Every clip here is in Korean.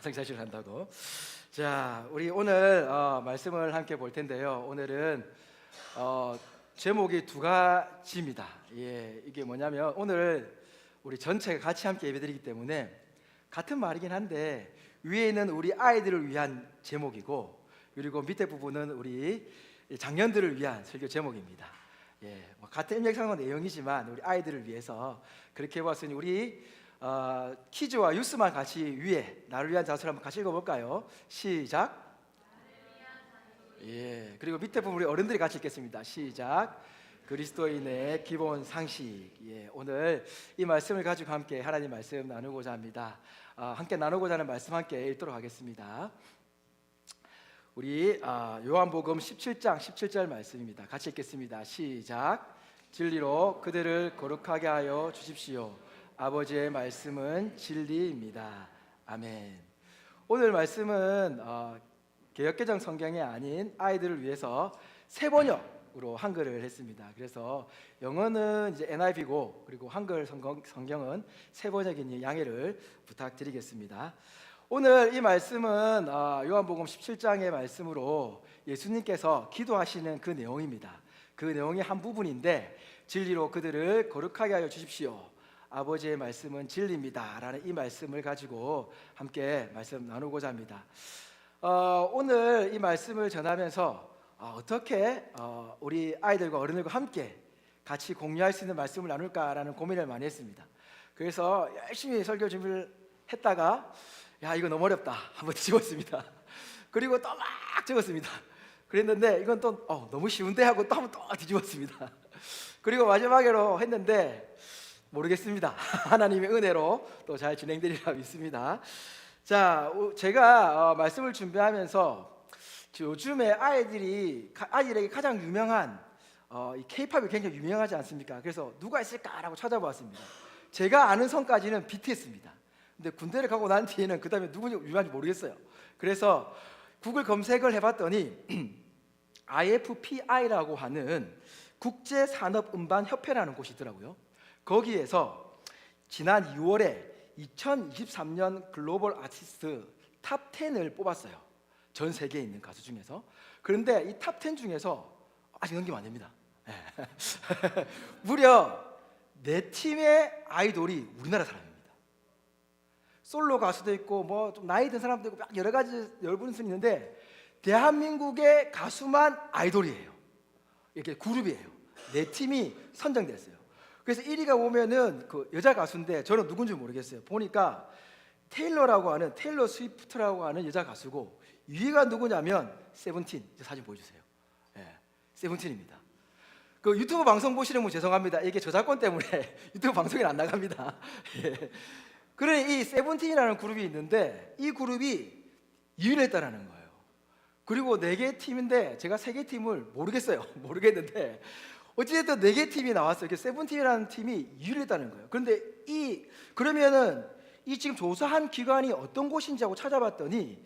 성사실 한다고. 자, 우리 오늘 말씀을 함께 볼 텐데요. 오늘은 제목이 두 가지입니다. 이게 뭐냐면 오늘 우리 전체가 같이 함께 예배드리기 때문에 같은 말이긴 한데 위에는 우리 아이들을 위한 제목이고 그리고 밑에 부분은 우리 장년들을 위한 설교 제목입니다. 같은 임력상의 내용이지만 우리 아이들을 위해서 그렇게 해봤으니 우리 키즈와 유스만 같이 위에 나를 위한 자소를 한번 같이 읽어볼까요? 시작. 그리고 밑에 부분 우리 어른들이 같이 읽겠습니다. 시작. 그리스도인의 기본 상식. 오늘 이 말씀을 가지고 함께 하나님 말씀 나누고자 합니다. 함께 나누고자 하는 말씀 함께 읽도록 하겠습니다. 우리 요한복음 17장 17절 말씀입니다. 같이 읽겠습니다. 시작. 진리로 그들을 거룩하게 하여 주십시오. 아버지의 말씀은 진리입니다. 아멘. 오늘 말씀은 개역개정 성경이 아닌 아이들을 위해서 새 번역으로 한글을 했습니다. 그래서 영어는 이제 NIV고 그리고 한글 성경은 새 번역이니 양해를 부탁드리겠습니다. 오늘 이 말씀은 요한복음 17장의 말씀으로 예수님께서 기도하시는 그 내용입니다. 그 내용의 한 부분인데 진리로 그들을 거룩하게 하여 주십시오. 아버지의 말씀은 진리입니다 라는 이 말씀을 가지고 함께 말씀 나누고자 합니다. 오늘 이 말씀을 전하면서 어떻게 우리 아이들과 어른들과 함께 같이 공유할 수 있는 말씀을 나눌까라는 고민을 많이 했습니다. 그래서 열심히 설교 준비를 했다가 이거 너무 어렵다 한번 뒤집었습니다. 그리고 또 막 적었습니다. 그랬는데 이건 또 너무 쉬운데 하고 또 한번 또 뒤집었습니다. 그리고 마지막으로 했는데 모르겠습니다. 하나님의 은혜로 또 잘 진행되리라 믿습니다. 자, 제가 말씀을 준비하면서 요즘에 아이들에게 가장 유명한 이 K-팝이 굉장히 유명하지 않습니까? 그래서 누가 있을까라고 찾아보았습니다. 제가 아는 성까지는 BTS입니다. 근데 군대를 가고 난 뒤에는 그 다음에 누군지 유명한지 모르겠어요. 그래서 구글 검색을 해봤더니 IFPI라고 하는 국제산업음반협회라는 곳이 있더라고요. 거기에서 지난 2월에 2023년 글로벌 아티스트 탑 10을 뽑았어요. 전 세계에 있는 가수 중에서. 그런데 이 탑 10 중에서 아직 넘기면 안 됩니다. 무려 4팀의 아이돌이 우리나라 사람입니다. 솔로 가수도 있고 뭐 좀 나이 든 사람도 있고 여러 가지 열분수 있는데 대한민국의 가수만 아이돌이에요. 이렇게 그룹이에요. 4팀이 선정됐어요. 그래서 1위가 오면은 그 여자 가수인데 저는 누군지 모르겠어요. 보니까 테일러 스위프트라고 하는 여자 가수고 2위가 누구냐면 세븐틴. 사진 보여주세요. 세븐틴입니다. 그 유튜브 방송 보시는 분 죄송합니다. 이게 저작권 때문에 유튜브 방송이 안 나갑니다. 그래 이 세븐틴이라는 그룹이 있는데 이 그룹이 2위를 했다는 거예요. 그리고 4개 팀인데 제가 3개 팀을 모르겠는데 어찌됐든 4개 팀이 나왔어요. 세븐틴이라는 팀이 2위를 했다는 거예요. 그런데 그러면은 이 지금 조사한 기관이 어떤 곳인지 하고 찾아봤더니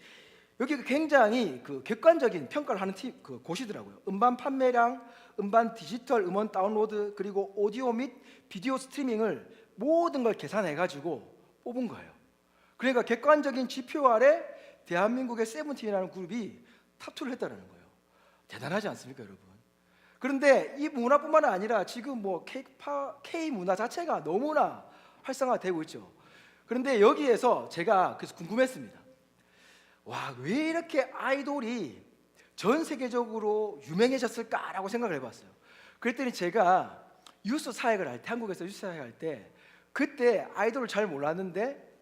여기 굉장히 그 객관적인 평가를 하는 곳이더라고요. 음반 판매량, 음반 디지털 음원 다운로드 그리고 오디오 및 비디오 스트리밍을 모든 걸 계산해가지고 뽑은 거예요. 그러니까 객관적인 지표 아래 대한민국의 세븐틴이라는 그룹이 탑2를 했다는 거예요. 대단하지 않습니까, 여러분? 그런데 이 문화뿐만 아니라 지금 뭐 K 문화 자체가 너무나 활성화되고 있죠. 그런데 여기에서 제가 그래서 궁금했습니다. 왜 이렇게 아이돌이 전 세계적으로 유명해졌을까라고 생각을 해봤어요. 그랬더니 제가 한국에서 유스 사역을 할 때 그때 아이돌을 잘 몰랐는데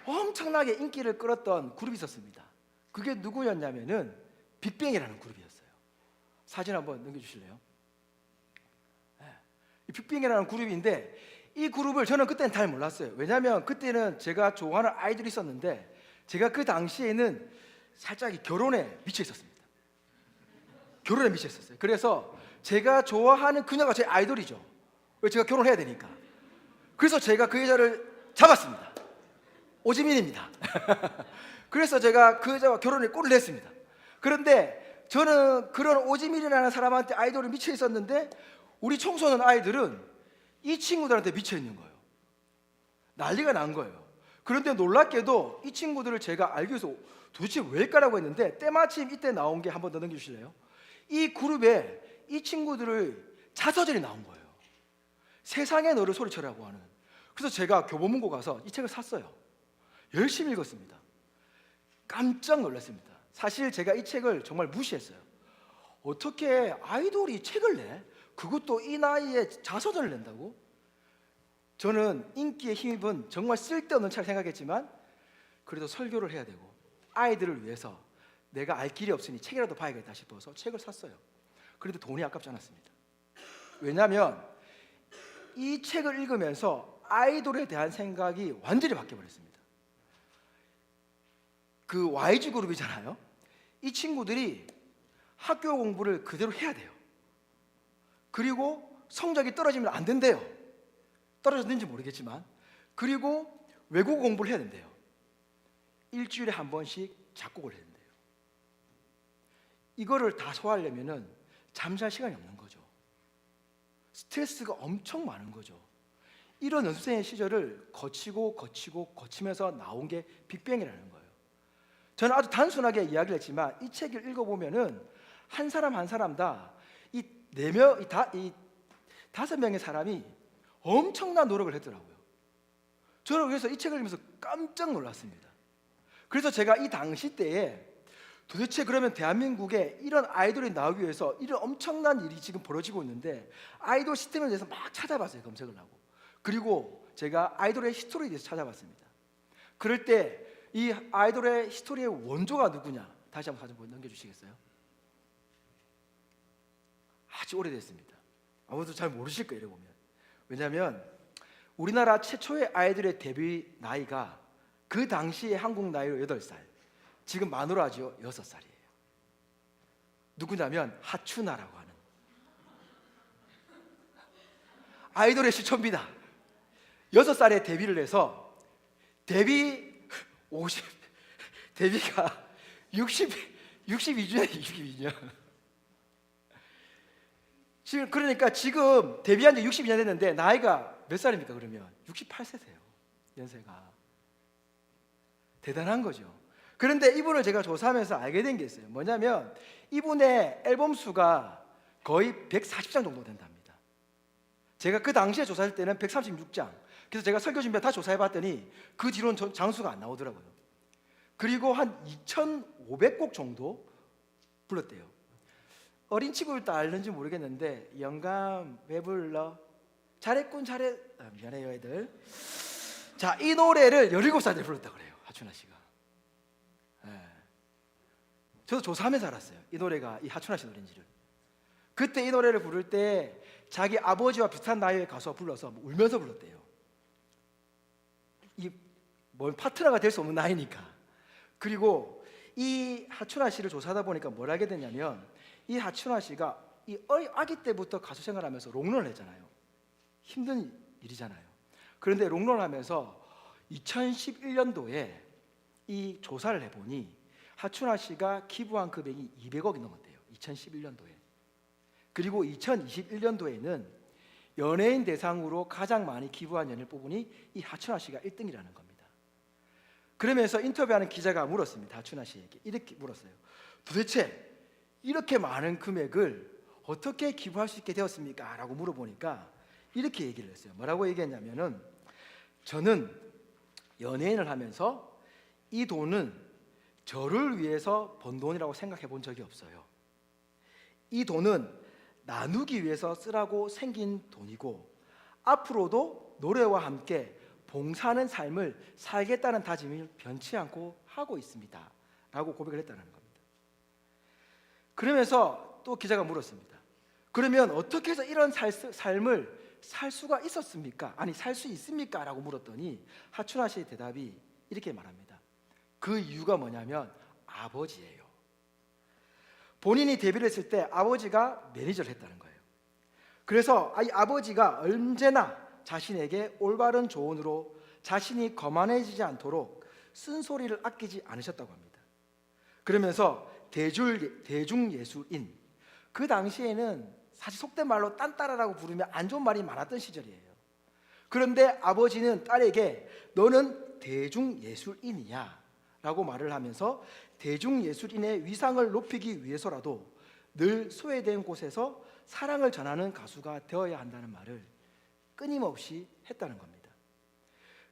엄청나게 인기를 끌었던 그룹이 있었습니다. 그게 누구였냐면은 빅뱅이라는 그룹이었어요. 사진 한번 넘겨주실래요? 이 빅뱅이라는 그룹인데 이 그룹을 저는 그때는 잘 몰랐어요. 왜냐하면 그때는 제가 좋아하는 아이돌이 있었는데 제가 그 당시에는 살짝 결혼에 미쳐 있었습니다. 그래서 제가 좋아하는 그녀가 제 아이돌이죠. 왜 제가 결혼해야 되니까. 그래서 제가 그 여자를 잡았습니다. 오지민입니다. 그래서 제가 그 여자와 결혼에 꼴을 냈습니다. 그런데 저는 그런 오지민이라는 사람한테 아이돌에 미쳐 있었는데 우리 청소년 아이들은 이 친구들한테 미쳐 있는 거예요. 난리가 난 거예요. 그런데 놀랍게도 이 친구들을 제가 알기 위해서 도대체 왜일까라고 했는데 때마침 이때 나온 게 한 번 더 넘겨주실래요? 이 그룹에 이 친구들의 자서전이 나온 거예요. 세상에 너를 소리쳐라고 하는. 그래서 제가 교보문고 가서 이 책을 샀어요. 열심히 읽었습니다. 깜짝 놀랐습니다. 사실 제가 이 책을 정말 무시했어요. 어떻게 아이돌이 책을 내? 그것도 이 나이에 자서전을 낸다고? 저는 인기에 힘입은 정말 쓸데없는 책을 생각했지만 그래도 설교를 해야 되고 아이들을 위해서 내가 알 길이 없으니 책이라도 봐야겠다 싶어서 책을 샀어요. 그래도 돈이 아깝지 않았습니다. 왜냐하면 이 책을 읽으면서 아이돌에 대한 생각이 완전히 바뀌어버렸습니다. 그 YG 그룹이잖아요. 이 친구들이 학교 공부를 그대로 해야 돼요. 그리고 성적이 떨어지면 안 된대요. 떨어졌는지 모르겠지만. 그리고 외국어 공부를 해야 된대요. 일주일에 한 번씩 작곡을 해야 된대요. 이거를 다 소화하려면 잠잘 시간이 없는 거죠. 스트레스가 엄청 많은 거죠. 이런 연습생의 시절을 거치면서 나온 게 빅뱅이라는 거예요. 저는 아주 단순하게 이야기를 했지만 이 책을 읽어보면은 한 사람 한 사람 다 이 5명의 사람이 엄청난 노력을 했더라고요. 저는 그래서 이 책을 읽으면서 깜짝 놀랐습니다. 그래서 제가 이 당시 때에 도대체 그러면 대한민국에 이런 아이돌이 나오기 위해서 이런 엄청난 일이 지금 벌어지고 있는데 아이돌 시스템에 대해서 막 찾아봤어요. 검색을 하고. 그리고 제가 아이돌의 히스토리에 대해서 찾아봤습니다. 그럴 때 이 아이돌의 히스토리의 원조가 누구냐? 다시 한번 사진 넘겨주시겠어요? 아주 오래됐습니다. 아무도 잘 모르실 거예요. 보면. 왜냐하면 우리나라 최초의 아이돌의 데뷔 나이가 그 당시의 한국 나이로 8살, 지금 만으로 하죠. 6살이에요. 누구냐면 하추나라고 하는 아이돌의 시초입니다. 6살에 데뷔를 해서 데뷔가 62주년 62년. 지금 데뷔한 지 62년 됐는데 나이가 몇 살입니까? 그러면 68세세요. 연세가 대단한 거죠. 그런데 이분을 제가 조사하면서 알게 된 게 있어요. 뭐냐면 이분의 앨범 수가 거의 140장 정도 된답니다. 제가 그 당시에 조사할 때는 136장. 그래서 제가 설교 준비 다 조사해봤더니 그 뒤로는 장수가 안 나오더라고요. 그리고 한 2,500곡 정도 불렀대요. 어린 친구들도 알는지 모르겠는데 영감 왜 불러? 잘했군 잘해. 미안해요 애들. 자, 이 노래를 17살 때 불렀다고 그래요. 하춘아 씨가. 저도 조사하면서 알았어요. 이 노래가 이 하춘아 씨 노래인지를. 그때 이 노래를 부를 때 자기 아버지와 비슷한 나이의 가수가 불러서 울면서 불렀대요. 이 뭘 파트너가 될 수 없는 나이니까. 그리고 이 하춘아 씨를 조사하다 보니까 뭘 알게 됐냐면 이 하춘아 씨가 이 아기 때부터 가수 생활하면서 롱런을 했잖아요. 힘든 일이잖아요. 그런데 롱런을 하면서 2011년도에 이 조사를 해보니 하춘아 씨가 기부한 금액이 200억이 넘었대요. 2011년도에. 그리고 2021년도에는 연예인 대상으로 가장 많이 기부한 연예인을 뽑으니 이 하춘아 씨가 1등이라는 겁니다. 그러면서 인터뷰하는 기자가 물었습니다. 하춘아 씨에게 이렇게 물었어요. 도대체 이렇게 많은 금액을 어떻게 기부할 수 있게 되었습니까? 라고 물어보니까 이렇게 얘기를 했어요. 뭐라고 얘기했냐면은 저는 연예인을 하면서 이 돈은 저를 위해서 번 돈이라고 생각해 본 적이 없어요. 이 돈은 나누기 위해서 쓰라고 생긴 돈이고 앞으로도 노래와 함께 봉사하는 삶을 살겠다는 다짐을 변치 않고 하고 있습니다. 라고 고백을 했다는 겁니다. 그러면서 또 기자가 물었습니다. 그러면 어떻게 해서 이런 삶을 살 수가 있었습니까? 아니 살 수 있습니까? 라고 물었더니 하춘아 씨의 대답이 이렇게 말합니다. 그 이유가 뭐냐면 아버지예요. 본인이 데뷔를 했을 때 아버지가 매니저를 했다는 거예요. 그래서 이 아버지가 언제나 자신에게 올바른 조언으로 자신이 거만해지지 않도록 쓴소리를 아끼지 않으셨다고 합니다. 그러면서 대중예술인, 그 당시에는 사실 속된 말로 딴따라라고 부르면 안 좋은 말이 많았던 시절이에요. 그런데 아버지는 딸에게 너는 대중예술인이야 라고 말을 하면서 대중예술인의 위상을 높이기 위해서라도 늘 소외된 곳에서 사랑을 전하는 가수가 되어야 한다는 말을 끊임없이 했다는 겁니다.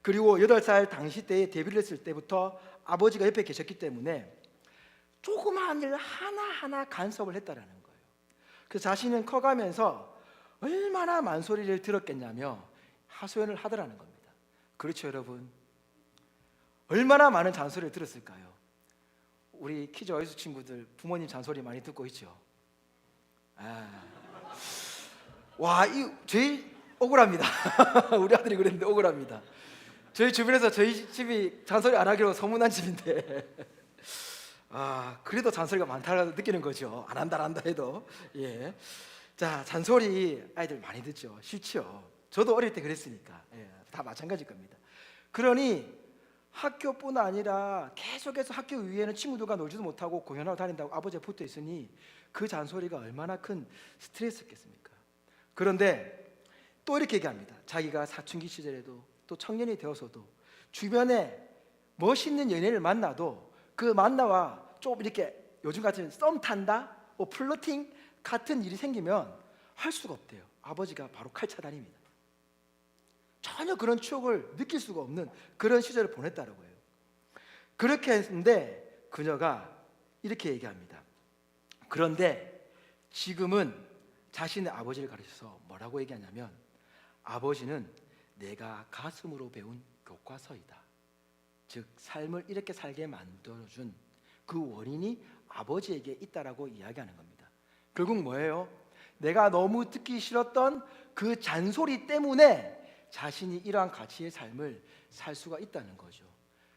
그리고 8살 당시 때에 데뷔를 했을 때부터 아버지가 옆에 계셨기 때문에 조그마한 일 하나하나 간섭을 했다라는 거예요. 그래서 자신은 커가면서 얼마나 만소리를 들었겠냐며 하소연을 하더라는 겁니다. 그렇죠, 여러분? 얼마나 많은 잔소리를 들었을까요? 우리 키즈 어이스 친구들 부모님 잔소리 많이 듣고 있죠? 와, 이 제일 억울합니다. 우리 아들이 그랬는데 억울합니다. 저희 주변에서 저희 집이 잔소리 안 하기로 소문난 집인데 그래도 잔소리가 많다고 느끼는 거죠. 안 한다 해도. 예. 자, 잔소리 아이들 많이 듣죠. 싫죠. 저도 어릴 때 그랬으니까. 예, 다 마찬가지일 겁니다. 그러니 학교뿐 아니라 계속해서 학교 위에는 친구들과 놀지도 못하고 공연하고 다닌다고 아버지가 붙어 있으니 그 잔소리가 얼마나 큰 스트레스였겠습니까? 그런데 또 이렇게 얘기합니다. 자기가 사춘기 시절에도 또 청년이 되어서도 주변에 멋있는 연예인을 만나도 그 만나와 좀 이렇게 요즘 같은 썸 탄다, 플러팅 같은 일이 생기면 할 수가 없대요. 아버지가 바로 칼 차단입니다. 전혀 그런 추억을 느낄 수가 없는 그런 시절을 보냈다라고 해요. 그렇게 했는데 그녀가 이렇게 얘기합니다. 그런데 지금은 자신의 아버지를 가르쳐서 뭐라고 얘기하냐면 아버지는 내가 가슴으로 배운 교과서이다. 즉 삶을 이렇게 살게 만들어준 그 원인이 아버지에게 있다라고 이야기하는 겁니다. 결국 뭐예요? 내가 너무 듣기 싫었던 그 잔소리 때문에 자신이 이러한 가치의 삶을 살 수가 있다는 거죠.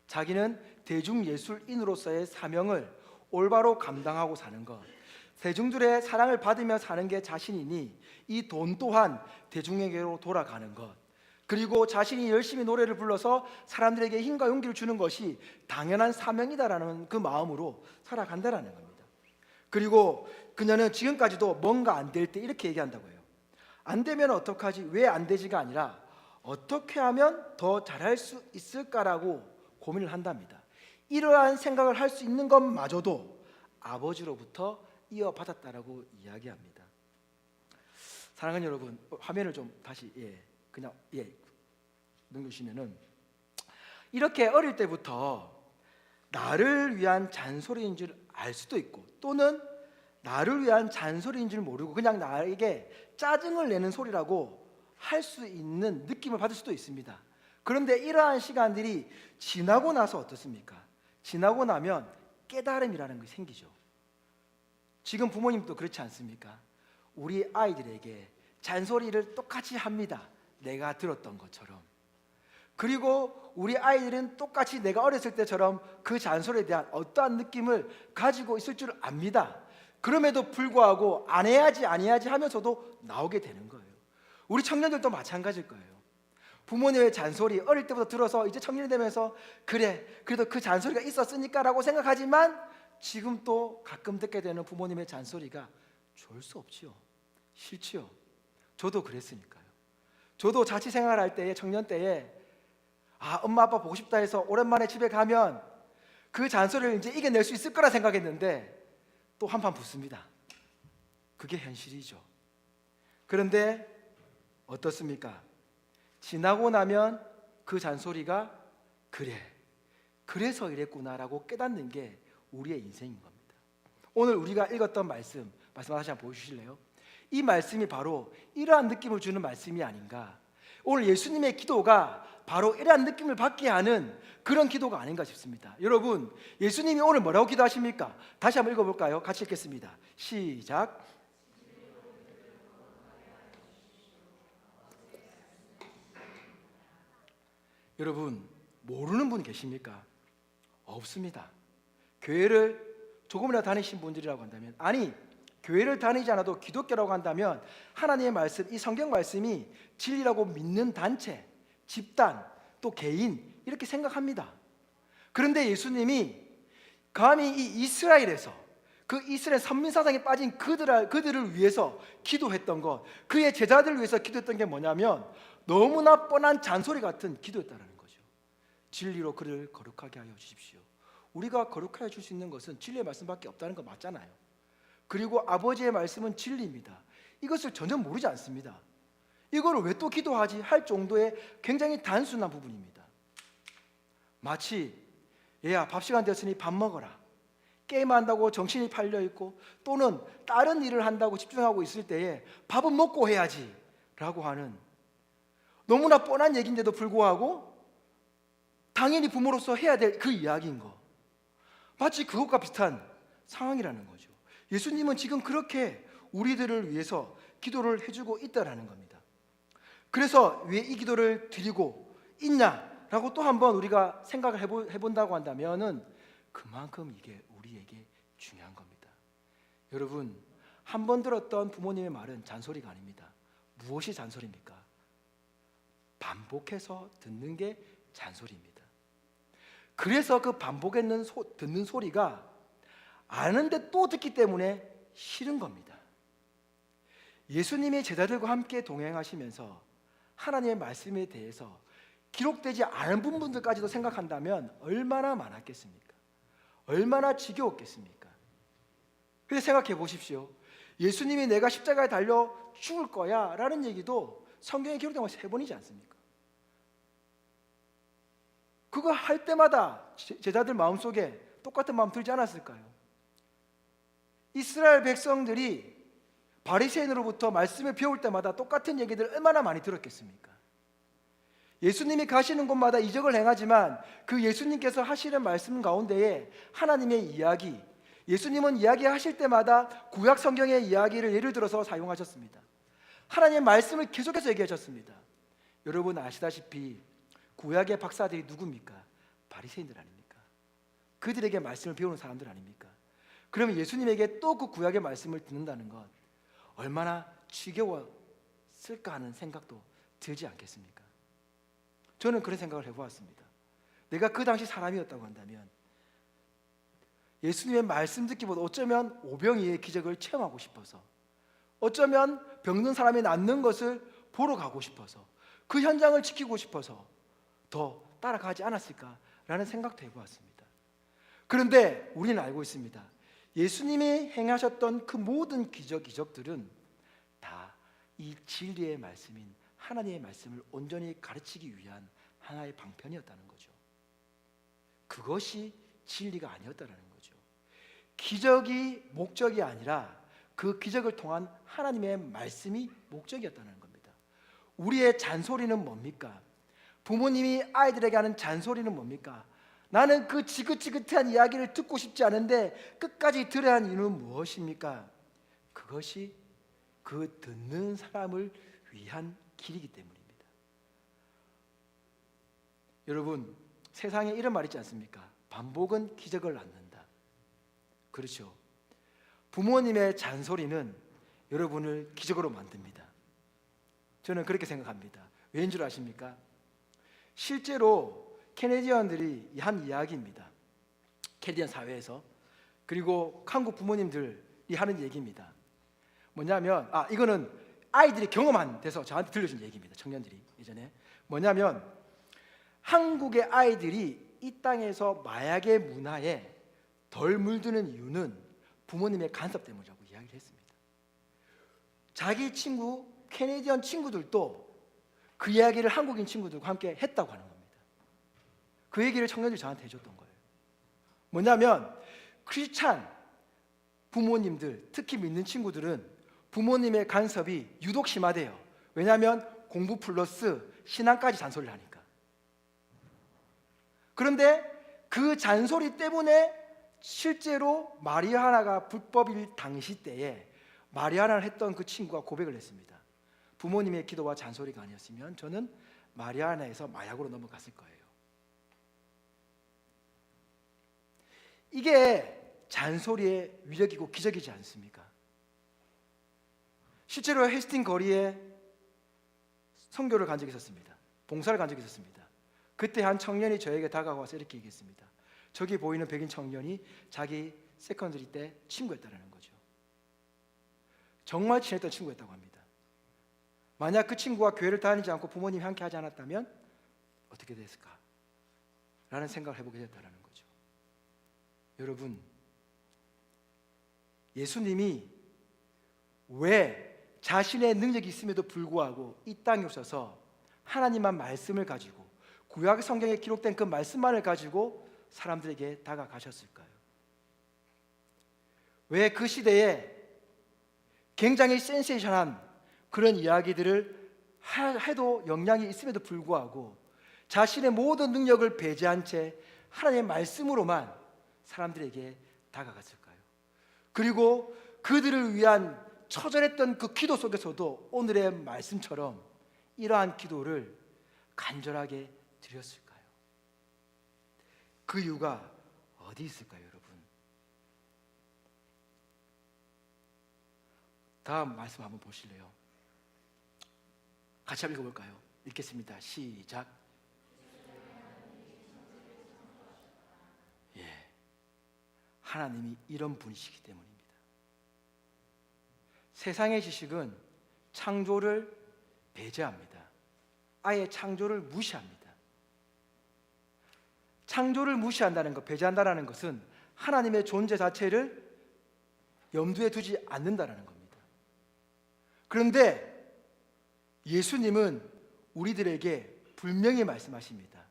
자기는 대중예술인으로서의 사명을 올바로 감당하고 사는 것, 대중들의 사랑을 받으며 사는 게 자신이니 이 돈 또한 대중에게로 돌아가는 것, 그리고 자신이 열심히 노래를 불러서 사람들에게 힘과 용기를 주는 것이 당연한 사명이다라는 그 마음으로 살아간다라는 겁니다. 그리고 그녀는 지금까지도 뭔가 안 될 때 이렇게 얘기한다고 해요. 안 되면 어떡하지? 왜 안 되지가 아니라 어떻게 하면 더 잘할 수 있을까라고 고민을 한답니다. 이러한 생각을 할 수 있는 것마저도 아버지로부터 이어받았다라고 이야기합니다. 사랑하는 여러분, 화면을 좀 다시 넘겨주시면은 이렇게 어릴 때부터 나를 위한 잔소리인 줄 알 수도 있고 또는 나를 위한 잔소리인 줄 모르고 그냥 나에게 짜증을 내는 소리라고 할 수 있는 느낌을 받을 수도 있습니다. 그런데 이러한 시간들이 지나고 나서 어떻습니까? 지나고 나면 깨달음이라는 것이 생기죠. 지금 부모님도 그렇지 않습니까? 우리 아이들에게 잔소리를 똑같이 합니다. 내가 들었던 것처럼. 그리고 우리 아이들은 똑같이 내가 어렸을 때처럼 그 잔소리에 대한 어떠한 느낌을 가지고 있을 줄 압니다. 그럼에도 불구하고 안 해야지 하면서도 나오게 되는 거예요. 우리 청년들도 마찬가지일 거예요. 부모님의 잔소리 어릴 때부터 들어서 이제 청년이 되면서 그래도 그 잔소리가 있었으니까 라고 생각하지만 지금 또 가끔 듣게 되는 부모님의 잔소리가 좋을 수 없지요. 싫지요. 저도 그랬으니까요. 저도 자취 생활할 때에 청년 때에 엄마 아빠 보고 싶다 해서 오랜만에 집에 가면 그 잔소리를 이제 이겨낼 수 있을 거라 생각했는데 또 한판 붙습니다. 그게 현실이죠. 그런데 어떻습니까? 지나고 나면 그 잔소리가 그래서 이랬구나라고 깨닫는 게 우리의 인생인 겁니다. 오늘 우리가 읽었던 말씀 다시 한번 보여주실래요? 이 말씀이 바로 이러한 느낌을 주는 말씀이 아닌가. 오늘 예수님의 기도가 바로 이러한 느낌을 받게 하는 그런 기도가 아닌가 싶습니다. 여러분, 예수님이 오늘 뭐라고 기도하십니까? 다시 한번 읽어볼까요? 같이 읽겠습니다. 시작. 여러분, 모르는 분 계십니까? 없습니다. 교회를 조금이라도 다니신 분들이라고 한다면, 아니 교회를 다니지 않아도 기독교라고 한다면 하나님의 말씀, 이 성경 말씀이 진리라고 믿는 단체, 집단, 또 개인 이렇게 생각합니다. 그런데 예수님이 감히 이 이스라엘에서 그 이스라엘 선민사상에 빠진 그들을 위해서 기도했던 것, 그의 제자들을 위해서 기도했던 게 뭐냐면 너무나 뻔한 잔소리 같은 기도였다는 거죠. 진리로 그를 거룩하게 하여 주십시오. 우리가 거룩하게 해줄 수 있는 것은 진리의 말씀밖에 없다는 거 맞잖아요. 그리고 아버지의 말씀은 진리입니다. 이것을 전혀 모르지 않습니다. 이거를 왜 또 기도하지 할 정도의 굉장히 단순한 부분입니다. 마치 얘야 밥 시간 됐으니 밥 먹어라, 게임한다고 정신이 팔려있고 또는 다른 일을 한다고 집중하고 있을 때에 밥은 먹고 해야지 라고 하는 너무나 뻔한 얘기인데도 불구하고 당연히 부모로서 해야 될 그 이야기인 거, 마치 그것과 비슷한 상황이라는 거죠. 예수님은 지금 그렇게 우리들을 위해서 기도를 해주고 있다라는 겁니다. 그래서 왜 이 기도를 드리고 있냐라고 또 한번 우리가 생각을 해본다고 한다면은 그만큼 이게 우리에게 중요한 겁니다. 여러분, 한 번 들었던 부모님의 말은 잔소리가 아닙니다. 무엇이 잔소리입니까? 반복해서 듣는 게 잔소리입니다. 그래서 그 반복해서 듣는 소리가 아는데 또 듣기 때문에 싫은 겁니다. 예수님이 제자들과 함께 동행하시면서 하나님의 말씀에 대해서 기록되지 않은 부분들까지도 생각한다면 얼마나 많았겠습니까? 얼마나 지겨웠겠습니까? 그래서 생각해 보십시오. 예수님이 내가 십자가에 달려 죽을 거야 라는 얘기도 성경에 기록된 건 3번이지 않습니까? 그거 할 때마다 제자들 마음속에 똑같은 마음 들지 않았을까요? 이스라엘 백성들이 바리새인으로부터 말씀을 배울 때마다 똑같은 얘기들을 얼마나 많이 들었겠습니까? 예수님이 가시는 곳마다 이적을 행하지만 그 예수님께서 하시는 말씀 가운데에 하나님의 이야기, 예수님은 이야기하실 때마다 구약 성경의 이야기를 예를 들어서 사용하셨습니다. 하나님의 말씀을 계속해서 얘기하셨습니다. 여러분 아시다시피 구약의 박사들이 누굽니까? 바리새인들 아닙니까? 그들에게 말씀을 배우는 사람들 아닙니까? 그러면 예수님에게 또 그 구약의 말씀을 듣는다는 것 얼마나 지겨웠을까 하는 생각도 들지 않겠습니까? 저는 그런 생각을 해보았습니다. 내가 그 당시 사람이었다고 한다면 예수님의 말씀 듣기보다 어쩌면 오병이의 기적을 체험하고 싶어서, 어쩌면 병든 사람이 낫는 것을 보러 가고 싶어서, 그 현장을 지키고 싶어서 더 따라가지 않았을까라는 생각도 해보았습니다. 그런데 우리는 알고 있습니다. 예수님이 행하셨던 그 모든 기적들은 다 이 진리의 말씀인 하나님의 말씀을 온전히 가르치기 위한 하나의 방편이었다는 거죠. 그것이 진리가 아니었다는 거죠. 기적이 목적이 아니라 그 기적을 통한 하나님의 말씀이 목적이었다는 겁니다. 우리의 잔소리는 뭡니까? 부모님이 아이들에게 하는 잔소리는 뭡니까? 나는 그 지긋지긋한 이야기를 듣고 싶지 않은데 끝까지 들어야 하는 이유는 무엇입니까? 그것이 그 듣는 사람을 위한 길이기 때문입니다. 여러분, 세상에 이런 말 있지 않습니까? 반복은 기적을 낳는다. 그렇죠. 부모님의 잔소리는 여러분을 기적으로 만듭니다. 저는 그렇게 생각합니다. 왜인 줄 아십니까? 실제로 캐네디언들이 한 이야기입니다. 캐네디언 사회에서. 그리고 한국 부모님들이 하는 얘기입니다. 뭐냐면 이거는 아이들이 경험한 데서 저한테 들려준 얘기입니다. 청년들이 예전에. 뭐냐면 한국의 아이들이 이 땅에서 마약의 문화에 덜 물드는 이유는 부모님의 간섭 때문이라고 이야기를 했습니다. 자기 친구 캐네디언 친구들도 그 이야기를 한국인 친구들과 함께 했다고 하는 겁니다. 그 얘기를 청년들이 저한테 해줬던 거예요. 뭐냐면 크리스찬 부모님들, 특히 믿는 친구들은 부모님의 간섭이 유독 심하대요. 왜냐하면 공부 플러스 신앙까지 잔소리를 하니까. 그런데 그 잔소리 때문에 실제로 마리아나가 불법일 당시 때에 마리아나를 했던 그 친구가 고백을 했습니다. 부모님의 기도와 잔소리가 아니었으면 저는 마리아나에서 마약으로 넘어갔을 거예요. 이게 잔소리의 위력이고 기적이지 않습니까? 실제로 헤스팅 거리에 선교를 간 적이 있었습니다. 봉사를 간 적이 있었습니다. 그때 한 청년이 저에게 다가와서 이렇게 얘기했습니다. 저기 보이는 백인 청년이 자기 세컨드리 때 친구였다는 거죠. 정말 친했던 친구였다고 합니다. 만약 그 친구가 교회를 다니지 않고 부모님이 함께 하지 않았다면 어떻게 됐을까? 라는 생각을 해보게 됐다는 거죠. 여러분, 예수님이 왜 자신의 능력이 있음에도 불구하고 이 땅에 오셔서 하나님만 말씀을 가지고 구약 성경에 기록된 그 말씀만을 가지고 사람들에게 다가가셨을까요? 왜 그 시대에 굉장히 센세이션한 그런 이야기들을 해도 영향이 있음에도 불구하고 자신의 모든 능력을 배제한 채 하나님의 말씀으로만 사람들에게 다가갔을까요? 그리고 그들을 위한 처절했던 그 기도 속에서도 오늘의 말씀처럼 이러한 기도를 간절하게 드렸을까요? 그 이유가 어디 있을까요, 여러분? 다음 말씀 한번 보실래요? 같이 한번 읽어볼까요? 읽겠습니다. 시작. 예, 하나님이 이런 분이시기 때문입니다. 세상의 지식은 창조를 배제합니다. 아예 창조를 무시합니다. 창조를 무시한다는 것, 배제한다는 것은 하나님의 존재 자체를 염두에 두지 않는다는 겁니다. 그런데 예수님은 우리들에게 분명히 말씀하십니다.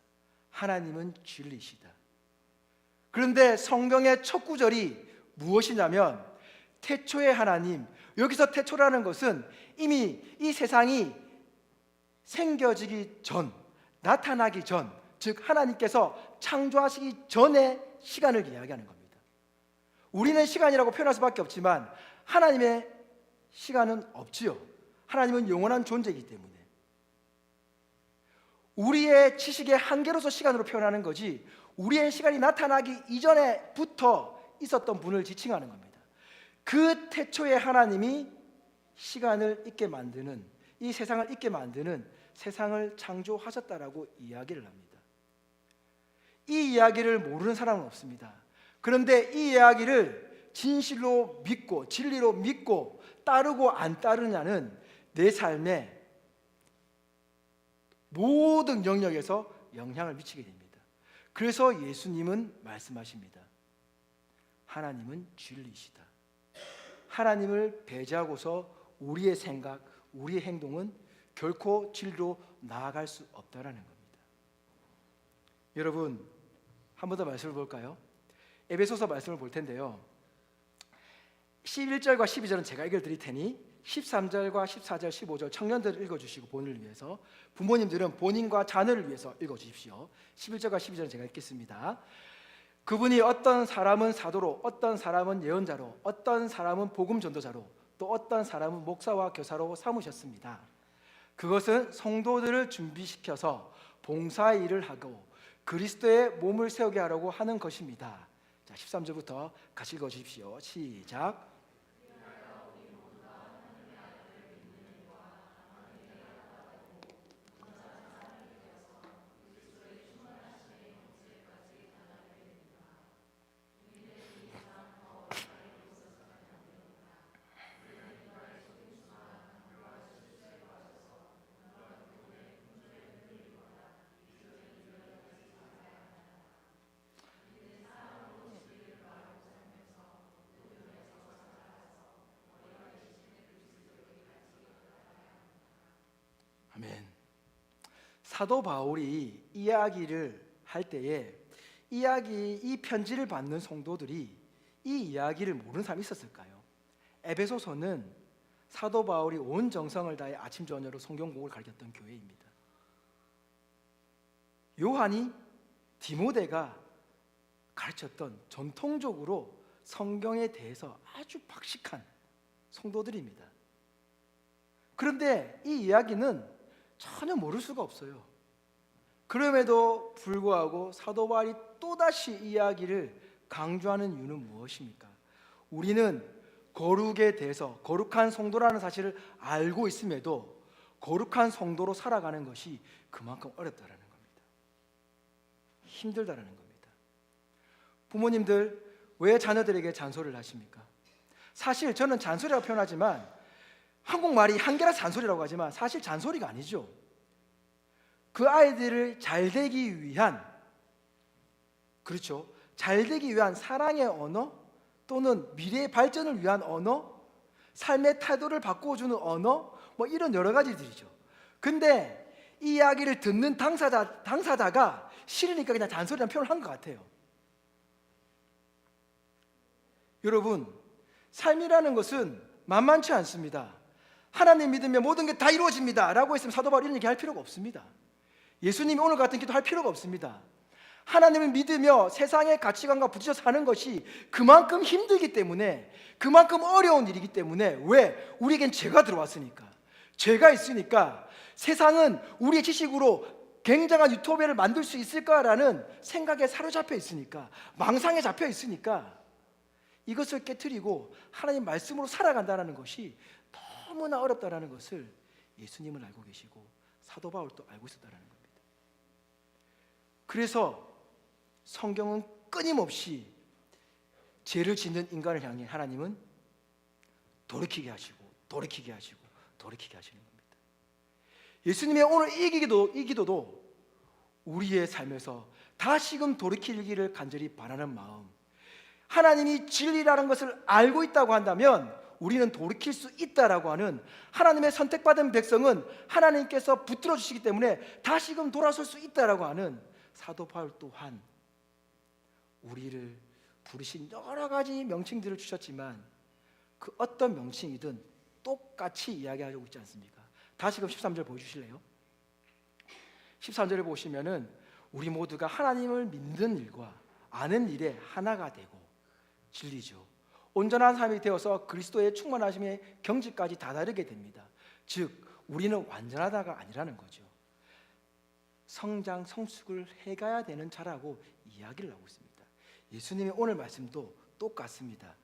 하나님은 진리시다. 그런데 성경의 첫 구절이 무엇이냐면 태초의 하나님, 여기서 태초라는 것은 이미 이 세상이 생겨지기 전, 나타나기 전, 즉 하나님께서 창조하시기 전의 시간을 이야기하는 겁니다. 우리는 시간이라고 표현할 수밖에 없지만 하나님의 시간은 없지요. 하나님은 영원한 존재이기 때문에 우리의 지식의 한계로서 시간으로 표현하는 거지 우리의 시간이 나타나기 이전에부터 있었던 분을 지칭하는 겁니다. 그 태초의 하나님이 시간을 있게 만드는, 이 세상을 있게 만드는 세상을 창조하셨다라고 이야기를 합니다. 이 이야기를 모르는 사람은 없습니다. 그런데 이 이야기를 진실로 믿고 진리로 믿고 따르고 안 따르냐는 내 삶의 모든 영역에서 영향을 미치게 됩니다. 그래서 예수님은 말씀하십니다. 하나님은 진리시다. 하나님을 배제하고서 우리의 생각, 우리의 행동은 결코 진리로 나아갈 수 없다라는 겁니다. 여러분, 한 번 더 말씀을 볼까요? 에베소서 말씀을 볼 텐데요. 11절과 12절은 제가 읽어드릴 테니 13절과 14절, 15절 청년들 읽어주시고 본인을 위해서, 부모님들은 본인과 자녀를 위해서 읽어주십시오. 11절과 12절은 제가 읽겠습니다. 그분이 어떤 사람은 사도로, 어떤 사람은 예언자로, 어떤 사람은 복음 전도자로, 또 어떤 사람은 목사와 교사로 삼으셨습니다. 그것은 성도들을 준비시켜서 봉사 일을 하고 그리스도의 몸을 세우게 하려고 하는 것입니다. 자, 13절부터 같이 읽어주십시오. 시작. 아멘. 사도 바울이 이야기를 할 때에 이 편지를 받는 성도들이 이 이야기를 모르는 사람이 있었을까요? 에베소서는 사도 바울이 온 정성을 다해 아침 저녁으로 성경 공부를 가르쳤던 교회입니다. 요한이 디모데가 가르쳤던 전통적으로 성경에 대해서 아주 박식한 성도들입니다. 그런데 이 이야기는 전혀 모를 수가 없어요. 그럼에도 불구하고 사도 바울이 또다시 이야기를 강조하는 이유는 무엇입니까? 우리는 거룩에 대해서, 거룩한 성도라는 사실을 알고 있음에도 거룩한 성도로 살아가는 것이 그만큼 어렵다는 겁니다. 힘들다는 겁니다. 부모님들 왜 자녀들에게 잔소리를 하십니까? 사실 저는 잔소리라고 표현하지만 한국말이 한계라서 잔소리라고 하지만 사실 잔소리가 아니죠. 그 아이들을 잘 되기 위한 그렇죠. 잘 되기 위한 사랑의 언어 또는 미래의 발전을 위한 언어, 삶의 태도를 바꿔주는 언어, 뭐 이런 여러 가지들이죠. 근데 이 이야기를 듣는 당사자가 싫으니까 그냥 잔소리란 표현을 한 것 같아요. 여러분, 삶이라는 것은 만만치 않습니다. 하나님 믿으면 모든 게 다 이루어집니다 라고 했으면 사도 바울 이런 얘기 할 필요가 없습니다. 예수님이 오늘 같은 기도 할 필요가 없습니다. 하나님을 믿으며 세상의 가치관과 부딪혀 사는 것이 그만큼 힘들기 때문에, 그만큼 어려운 일이기 때문에, 왜? 우리에겐 죄가 들어왔으니까, 죄가 있으니까 세상은 우리의 지식으로 굉장한 유토피아를 만들 수 있을까라는 생각에 사로잡혀 있으니까, 망상에 잡혀 있으니까 이것을 깨트리고 하나님 말씀으로 살아간다는 것이 너무나 어렵다는 것을 예수님은 알고 계시고 사도 바울도 알고 있었다는 겁니다. 그래서 성경은 끊임없이 죄를 짓는 인간을 향해 하나님은 돌이키게 하시고 돌이키게 하시고 돌이키게 하시는 겁니다. 예수님의 오늘 이 기도도 우리의 삶에서 다시금 돌이키기를 간절히 바라는 마음, 하나님이 진리라는 것을 알고 있다고 한다면 우리는 돌이킬 수 있다라고 하는, 하나님의 선택받은 백성은 하나님께서 붙들어 주시기 때문에 다시금 돌아설 수 있다라고 하는 사도 바울 또한 우리를 부르신 여러 가지 명칭들을 주셨지만 그 어떤 명칭이든 똑같이 이야기하고 있지 않습니까? 다시금 13절 보여주실래요? 13절을 보시면은 우리 모두가 하나님을 믿는 일과 아는 일에 하나가 되고 진리죠. 온전한 삶이 되어서 그리스도의 충만하심의 경지까지 다다르게 됩니다. 즉 우리는 완전하다가 아니라는 거죠. 성장 성숙을 해가야 되는 자라고 이야기를 하고 있습니다. 예수님의 오늘 말씀도 똑같습니다.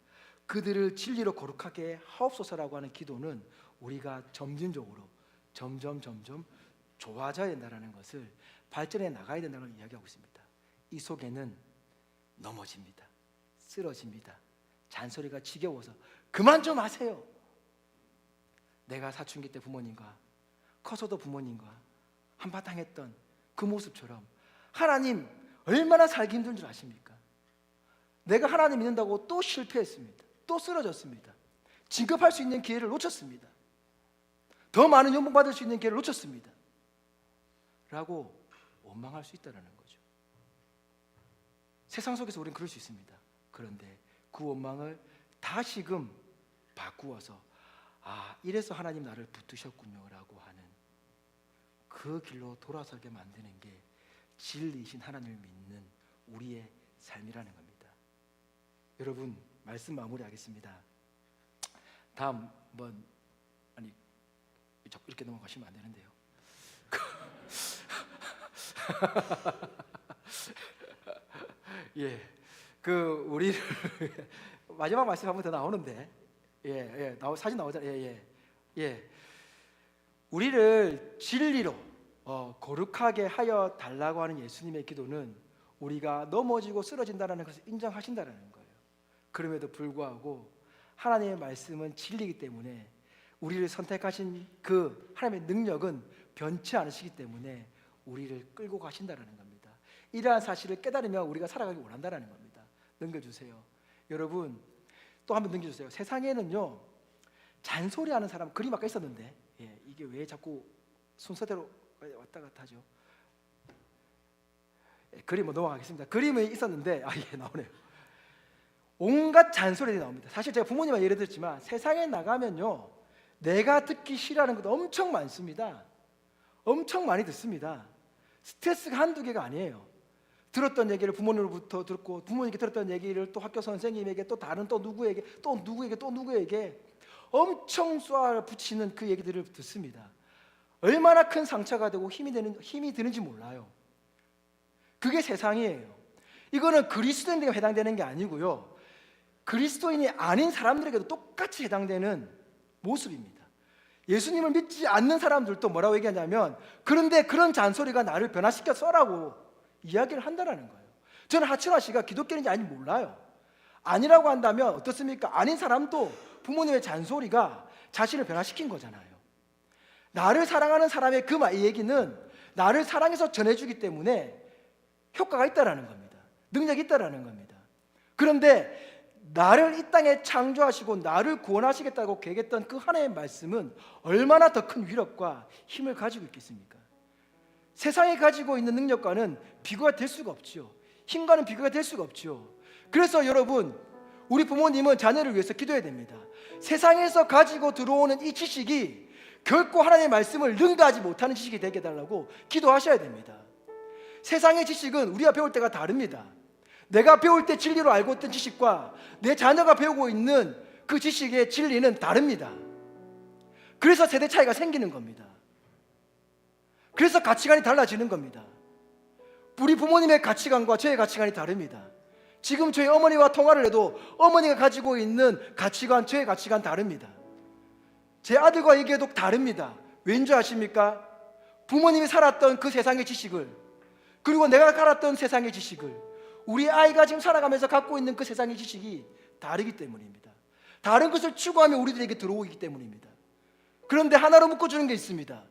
그들을 진리로 거룩하게 하옵소서라고 하는 기도는 우리가 점진적으로 점점 좋아져야 된다는 것을, 발전해 나가야 된다는 걸 이야기하고 있습니다. 이 속에는 넘어집니다. 쓰러집니다. 잔소리가 지겨워서 그만 좀 하세요. 내가 사춘기 때 부모님과, 커서도 부모님과 한바탕 했던 그 모습처럼 하나님 얼마나 살기 힘든 줄 아십니까? 내가 하나님 믿는다고 또 실패했습니다. 또 쓰러졌습니다. 진급할 수 있는 기회를 놓쳤습니다. 더 많은 연봉 받을 수 있는 기회를 놓쳤습니다 라고 원망할 수 있다는 거죠. 세상 속에서 우리는 그럴 수 있습니다. 그런데 그 원망을 다시금 바꾸어서 이래서 하나님 나를 붙드셨군요 라고 하는 그 길로 돌아서게 만드는 게 진리이신 하나님을 믿는 우리의 삶이라는 겁니다. 여러분, 말씀 마무리하겠습니다. 다음 한번, 자꾸 이렇게 넘어가시면 안 되는데요. 예, 우리를 마지막 말씀 한 번 더 나오는데, 사진 나오잖아요. 우리를 진리로 거룩하게 하여 달라고 하는 예수님의 기도는 우리가 넘어지고 쓰러진다는 것을 인정하신다는 거예요. 그럼에도 불구하고 하나님의 말씀은 진리이기 때문에 우리를 선택하신 그 하나님의 능력은 변치 않으시기 때문에 우리를 끌고 가신다는 겁니다. 이러한 사실을 깨달으면 우리가 살아가기 원한다는 겁니다. 넘겨주세요. 여러분, 또 한번 넘겨주세요. 세상에는요, 잔소리하는 사람, 그림 아까 있었는데 이게 왜 자꾸 순서대로 왔다 갔다 하죠? 그림 넘어가겠습니다. 그림이 있었는데 나오네요. 온갖 잔소리들이 나옵니다. 사실 제가 부모님한테 예를 들었지만 세상에 나가면요, 내가 듣기 싫어하는 것도 엄청 많습니다. 엄청 많이 듣습니다. 스트레스가 한두 개가 아니에요. 들었던 얘기를 부모님으로부터 듣고, 부모님께 들었던 얘기를 또 학교 선생님에게, 또 다른 또 누구에게 엄청 쏘아붙이는 그 얘기들을 듣습니다. 얼마나 큰 상처가 되고 힘이 드는지 몰라요. 그게 세상이에요. 이거는 그리스도인에게 해당되는 게 아니고요, 그리스도인이 아닌 사람들에게도 똑같이 해당되는 모습입니다. 예수님을 믿지 않는 사람들도 뭐라고 얘기하냐면, 그런데 그런 잔소리가 나를 변화시켰어라고 이야기를 한다는 거예요. 저는 하춘화 씨가 기독교인인지 아닌지 몰라요. 아니라고 한다면 어떻습니까? 아닌 사람도 부모님의 잔소리가 자신을 변화시킨 거잖아요. 나를 사랑하는 사람의 그 얘기는 나를 사랑해서 전해주기 때문에 효과가 있다는 겁니다. 능력이 있다라는 겁니다. 그런데 나를 이 땅에 창조하시고 나를 구원하시겠다고 계획했던 그 하나님의 말씀은 얼마나 더 큰 위력과 힘을 가지고 있겠습니까? 세상이 가지고 있는 능력과는 비교가 될 수가 없죠. 힘과는 비교가 될 수가 없죠. 그래서 여러분, 우리 부모님은 자녀를 위해서 기도해야 됩니다. 세상에서 가지고 들어오는 이 지식이 결코 하나님의 말씀을 능가하지 못하는 지식이 되게 해달라고 기도하셔야 됩니다. 세상의 지식은 우리가 배울 때가 다릅니다. 내가 배울 때 진리로 알고 있던 지식과 내 자녀가 배우고 있는 그 지식의 진리는 다릅니다. 그래서 세대 차이가 생기는 겁니다. 그래서 가치관이 달라지는 겁니다. 우리 부모님의 가치관과 저의 가치관이 다릅니다. 지금 저희 어머니와 통화를 해도 어머니가 가지고 있는 가치관, 저의 가치관 다릅니다. 제 아들과 얘기해도 다릅니다. 왠지 아십니까? 부모님이 살았던 그 세상의 지식을, 그리고 내가 살았던 세상의 지식을, 우리 아이가 지금 살아가면서 갖고 있는 그 세상의 지식이 다르기 때문입니다. 다른 것을 추구하며 우리들에게 들어오기 때문입니다. 그런데 하나로 묶어주는 게 있습니다.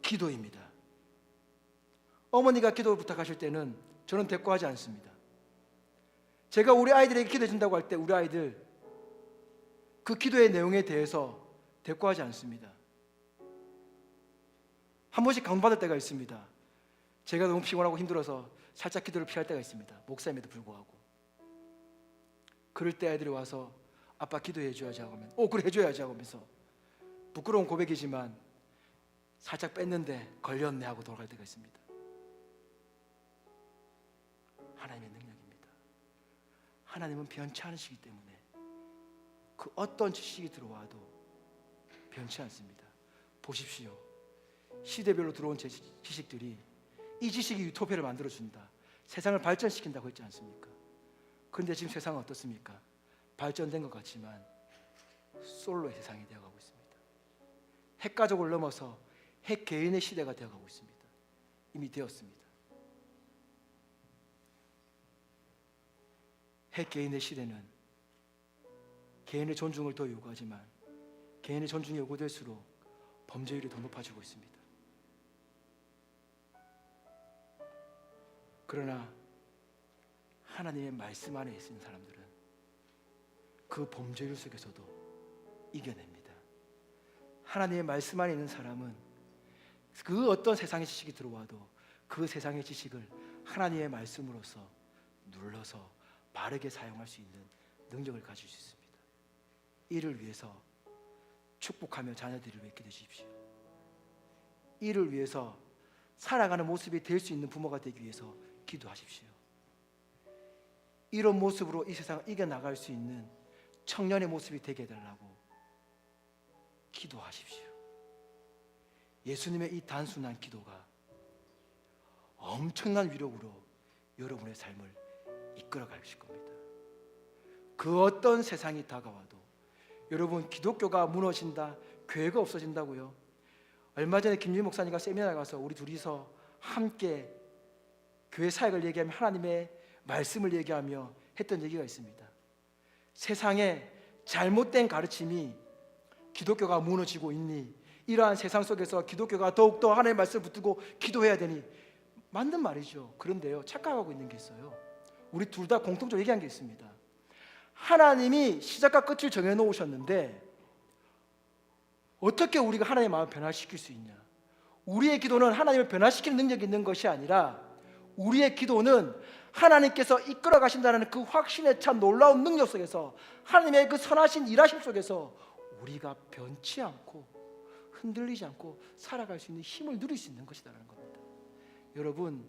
기도입니다. 어머니가 기도를 부탁하실 때는 저는 대꾸하지 않습니다. 제가 우리 아이들에게 기도해 준다고 할 때 우리 아이들 그 기도의 내용에 대해서 대꾸하지 않습니다. 한 번씩 감동받을 때가 있습니다. 제가 너무 피곤하고 힘들어서 살짝 기도를 피할 때가 있습니다. 목사임에도 불구하고. 그럴 때 아이들이 와서 아빠 기도해 줘야지 하고 하면 그래 해줘야지 하고 하면서 부끄러운 고백이지만 살짝 뺐는데 걸렸네 하고 돌아갈 때가 있습니다. 하나님의 능력입니다. 하나님은 변치 않으시기 때문에 그 어떤 지식이 들어와도 변치 않습니다. 보십시오. 시대별로 들어온 지식들이 이 지식이 유토피아를 만들어준다, 세상을 발전시킨다고 했지 않습니까? 그런데 지금 세상은 어떻습니까? 발전된 것 같지만 솔로의 세상이 되어가고 있습니다. 핵가족을 넘어서 핵개인의 시대가 되어가고 있습니다. 이미 되었습니다. 핵개인의 시대는 개인의 존중을 더 요구하지만 개인의 존중이 요구될수록 범죄율이 더 높아지고 있습니다. 그러나 하나님의 말씀 안에 있는 사람들은 그 범죄율 속에서도 이겨냅니다. 하나님의 말씀 안에 있는 사람은 그 어떤 세상의 지식이 들어와도 그 세상의 지식을 하나님의 말씀으로서 눌러서 바르게 사용할 수 있는 능력을 가질 수 있습니다. 이를 위해서 축복하며 자녀들을 맺게 되십시오. 이를 위해서 살아가는 모습이 될 수 있는 부모가 되기 위해서 기도하십시오. 이런 모습으로 이 세상을 이겨나갈 수 있는 청년의 모습이 되게 해달라고 기도하십시오. 예수님의 이 단순한 기도가 엄청난 위력으로 여러분의 삶을 이끌어 가실 겁니다. 그 어떤 세상이 다가와도 여러분, 기독교가 무너진다, 교회가 없어진다고요? 얼마 전에 김유희 목사님과 세미나에 가서 우리 둘이서 함께 교회 사역을 얘기하며 하나님의 말씀을 얘기하며 했던 얘기가 있습니다. 세상에 잘못된 가르침이 기독교가 무너지고 있니? 이러한 세상 속에서 기독교가 더욱더 하나님의 말씀을 붙들고 기도해야 되니? 맞는 말이죠. 그런데요, 착각하고 있는 게 있어요. 우리 둘 다 공통적으로 얘기한 게 있습니다. 하나님이 시작과 끝을 정해놓으셨는데 어떻게 우리가 하나님의 마음을 변화시킬 수 있냐? 우리의 기도는 하나님을 변화시키는 능력이 있는 것이 아니라 우리의 기도는 하나님께서 이끌어 가신다는 그 확신에 찬 놀라운 능력 속에서, 하나님의 그 선하신 일하심 속에서 우리가 변치 않고 흔들리지 않고 살아갈 수 있는 힘을 누릴 수 있는 것이라는 겁니다. 여러분,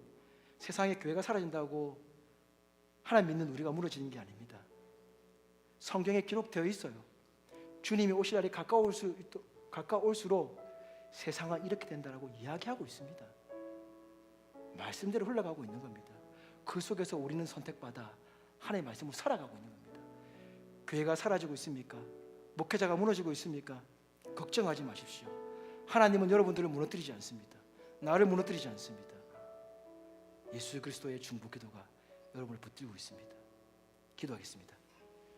세상에 교회가 사라진다고 하나님 믿는 우리가 무너지는 게 아닙니다. 성경에 기록되어 있어요. 주님이 오실 날이 가까울수록 세상은 이렇게 된다라고 이야기하고 있습니다. 말씀대로 흘러가고 있는 겁니다. 그 속에서 우리는 선택받아 하나님의 말씀으로 살아가고 있는 겁니다. 교회가 사라지고 있습니까? 목회자가 무너지고 있습니까? 걱정하지 마십시오. 하나님은 여러분들을 무너뜨리지 않습니다. 나를 무너뜨리지 않습니다. 예수 그리스도의 중보 기도가 여러분을 붙들고 있습니다. 기도하겠습니다.